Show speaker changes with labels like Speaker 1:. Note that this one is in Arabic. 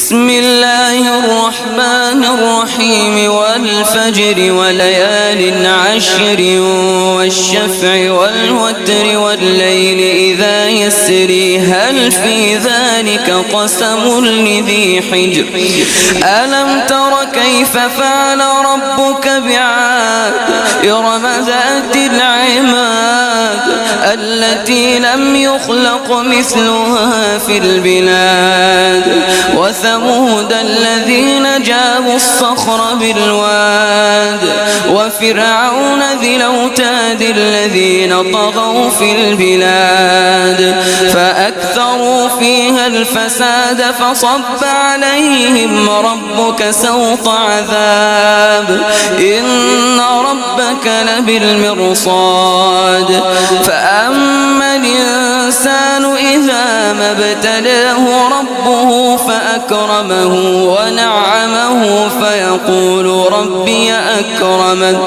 Speaker 1: بسم الله الرحمن الرحيم والفجر وليال عشر والشفع والوتر والليل إذا يسري هل في ذلك قسم لذي حجر ألم تر كيف فعل ربك بعاد إرم ذات العماد التي لم يخلق مثلها في البلاد وثمود الذين جابوا الصخر بالواد وفرعون ذي الأوتاد الذين طغوا في البلاد فأكثروا فيها الفساد فصب عليهم ربك سوط عذاب إن ربك لبالمرصاد فأما الإنسان إذا ما ابتلاه ربه فأكرمه ونعمه فيقول ربي أكرمن